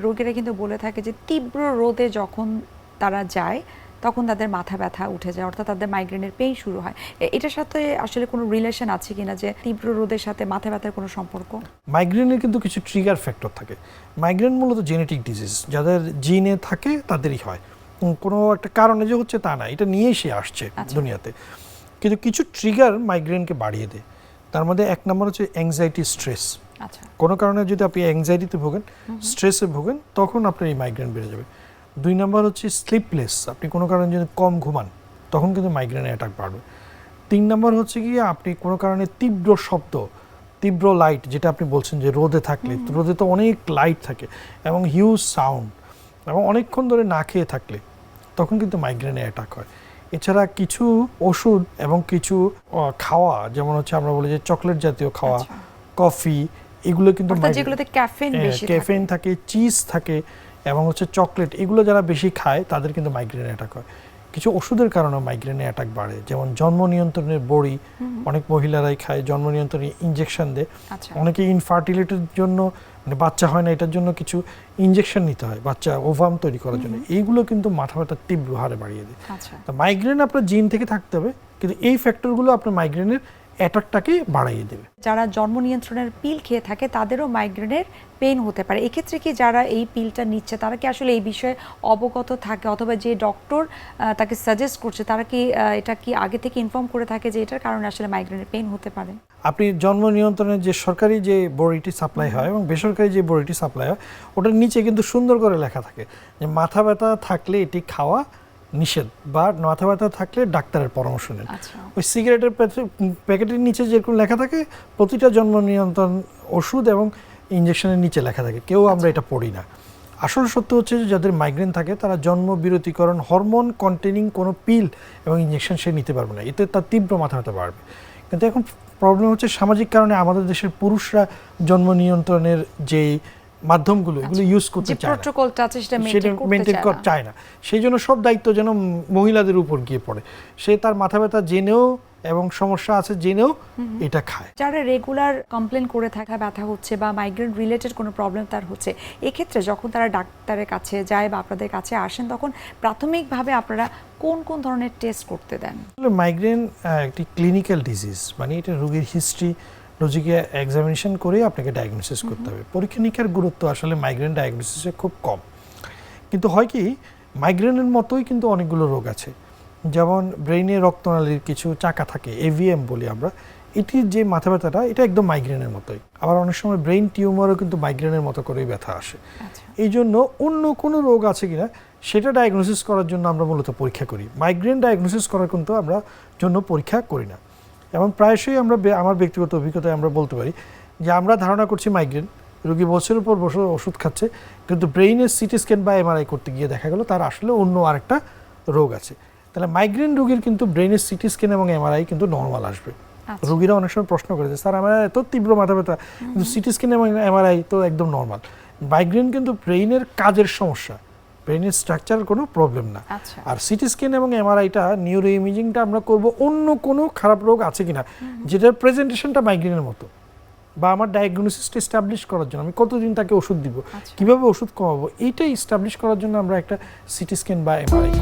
রোগীরা কিন্তু বলে থাকে যে তীব্র রোদে যখন তারা যায় তখন তাদের মাথা ব্যথা উঠে যায়, অর্থাৎ তাদের মাইগ্রেনের পেইন শুরু হয়। এটার সাথে আসলে কোনো রিলেশন আছে কিনা, যে তীব্র রোদের সাথে মাথা ব্যথার কোনো সম্পর্ক? মাইগ্রেনের কিন্তু কিছু ট্রিগার ফ্যাক্টর থাকে। মাইগ্রেন মূলত জেনেটিক ডিজিজ, যাদের জিনে থাকে তাদেরই হয়, কোনো একটা কারণে যে হচ্ছে তা না, এটা নিয়েই সে আসছে দুনিয়াতে। কিন্তু কিছু ট্রিগার মাইগ্রেনকে বাড়িয়ে দেয়। তার মধ্যে এক নম্বর হচ্ছে অ্যাংজাইটি, স্ট্রেস। কোনো কারণে যদি আপনি অ্যাংজাইটিতে ভোগেন, স্ট্রেসে ভোগেন, তখন আপনার এই মাইগ্রেন বেড়ে যাবে। 2 নম্বর হচ্ছে স্লিপলেস, আপনি কোনো কারণে যদি কম ঘুমান তখন কিন্তু মাইগ্রেনের অ্যাটাক বাড়বে। 3 নম্বর হচ্ছে কি আপনি কোনো কারণে তীব্র শব্দ, তীব্র লাইট, যেটা আপনি বলছেন যে রোদে থাকলে, রোদে তো অনেক লাইট থাকে এবং হিউজ সাউন্ড, এবং অনেকক্ষণ ধরে না খেয়ে থাকলে তখন কিন্তু মাইগ্রেনের অ্যাটাক হয়। এছাড়া কিছু ওষুধ এবং কিছু খাওয়া, যেমন হচ্ছে আমরা বলি যে চকলেট জাতীয় খাওয়া, কফি, এগুলো কিন্তু যেগুলোতে ক্যাফেইন থাকে, চিজ থাকে এবং হচ্ছে চকলেট, এগুলো যারা বেশি খায় তাদের কিন্তু মাইগ্রেনের অ্যাটাক হয়। কিছু ওষুধের কারণে মাইগ্রেনের অ্যাটাক বাড়ে, যেমন জন্ম নিয়ন্ত্রণের বড়ি অনেক মহিলারাই খায়, জন্ম নিয়ন্ত্রণের ইনজেকশন দেয়। অনেকে ইনফার্টিলিটির জন্য, মানে বাচ্চা হয় না, এটার জন্য কিছু ইনজেকশন নিতে হয় বাচ্চা ওভাম তৈরি করার জন্য। এইগুলো কিন্তু মাথা ব্যথা তীব্র হারে বাড়িয়ে দেয়। তো মাইগ্রেন আপনার জিন থেকে থাকতে হবে, কিন্তু এই ফ্যাক্টরগুলো আপনার মাইগ্রেনের অ্যাটাকটাকে বাড়িয়ে দেবে। যারা জন্ম নিয়ন্ত্রণের পিল খেয়ে থাকে তাদেরও মাইগ্রেনের পেইন হতে পারে। এক্ষেত্রে কি যারা এই পিলটা নিচ্ছে তারা কি আসলে এই বিষয়ে অবগত থাকে, অথবা যে ডক্টর তাকে সাজেস্ট করছে তারা কি এটা কি আগে থেকে ইনফর্ম করে থাকে যে এটার কারণে আসলে মাইগ্রেনের পেইন হতে পারে? আপনি জন্ম নিয়ন্ত্রণের যে সরকারি যে বড়িটি সাপ্লাই হয় এবং বেসরকারি যে বড়িটি সাপ্লাই হয়, ওটার নিচে কিন্তু সুন্দর করে লেখা থাকে যে মাথা ব্যথা থাকলে এটি খাওয়া নিষেধ, বা মাথা ব্যথা থাকলে ডাক্তারের পরামর্শ নেন। ওই সিগারেটের প্যাকেটের নিচে যেরকম লেখা থাকে, প্রতিটা জন্ম নিয়ন্ত্রণ ওষুধ এবং ইনজেকশনের নিচে লেখা থাকে, কেউ আমরা এটা পড়ি না। আসল সত্য হচ্ছে যে যাদের মাইগ্রেন থাকে তারা জন্ম বিরতিকরণ হরমোন কন্টেনিং কোনো পিল এবং ইনজেকশন সে নিতে পারবে না, এতে তার তীব্র মাথা ব্যথা বাড়বে। কিন্তু এখন প্রবলেম হচ্ছে সামাজিক কারণে আমাদের দেশের পুরুষরা জন্ম নিয়ন্ত্রণের যে মাধ্যমগুলো এগুলো ইউজ করতে চায় না, সেটা মেনটেন করতে চায় না। সেই জন্য সব দায়িত্ব যেন মহিলাদের উপর গিয়ে পড়ে। সে তার মাথা ব্যথা জেনেও এবং সমস্যা আছে জেনেও এটা খায়। যারা রেগুলার কমপ্লেন করে থাকা ব্যথা হচ্ছে বা মাইগ্রেন রিলেটেড কোনো প্রবলেম তার হচ্ছে, এক্ষেত্রে যখন তারা ডাক্তারের কাছে যায় বা আপনাদের কাছে আসেন, তখন প্রাথমিকভাবে আপনারা কোন কোন ধরনের টেস্ট করতে দেন? মাইগ্রেন একটি ক্লিনিক্যাল ডিজিজ, মানে এটা রোগীর হিস্ট্রি, রোগীকে এক্সামিনেশন করে আপনাকে ডায়াগনোসিস করতে হবে। পরীক্ষা নিরীক্ষার গুরুত্ব আসলে মাইগ্রেন ডায়াগনোসিসে খুব কম। কিন্তু হয় কি, মাইগ্রেনের মতোই কিন্তু অনেকগুলো রোগ আছে, যেমন ব্রেইনে রক্তনালীর কিছু চাকা থাকে, এভিএম বলি আমরা, এটির যে মাথা ব্যথাটা এটা একদম মাইগ্রেনের মতোই। আবার অনেক সময় ব্রেইন টিউমারও কিন্তু মাইগ্রেনের মতো করেই ব্যথা আসে। এই জন্য অন্য কোনো রোগ আছে কিনা সেটা ডায়াগনোসিস করার জন্য আমরা মূলত পরীক্ষা করি। মাইগ্রেন ডায়াগনোসিস করার কিন্তু আমরা জন্য পরীক্ষা করি না। এবং প্রায়শই আমরা, আমার ব্যক্তিগত অভিজ্ঞতায় আমরা বলতে পারি যে আমরা ধারণা করছি মাইগ্রেন, রোগী বছরের পর বছর ওষুধ খাচ্ছে, কিন্তু ব্রেইনের সিটি স্ক্যান বা এমআরআই করতে গিয়ে দেখা গেল তার আসলে অন্য আরেকটা রোগ আছে। তাহলে মাইগ্রেন রোগীর কিন্তু ব্রেইনের সিটি স্ক্যান এবং এমআরআই কিন্তু নর্মাল আসবে। রোগীরা অনেক সময় প্রশ্ন করে যে স্যার আমার এত তীব্র মাথা ব্যথা, কিন্তু সিটি স্ক্যান এবং এমআরআই তো একদম নর্মাল। মাইগ্রেন কিন্তু ব্রেইনের কাজের সমস্যা, ব্রেইনের স্ট্রাকচার কোনো প্রবলেম না। আর সিটি স্ক্যান এবং এমআরআইটা, নিউরো ইমেজিংটা আমরা করব অন্য কোনো খারাপ রোগ আছে কিনা, যেটার প্রেজেন্টেশনটা মাইগ্রেনের মতো, বা আমার ডায়াগনোসিসটা এস্টাবলিশ করার জন্য আমি কতদিন তাকে ওষুধ দিব, কিভাবে ওষুধ কমাবো, এইটাই এস্টাবলিশ করার জন্য আমরা একটা সিটি স্ক্যান বা এমআরআই।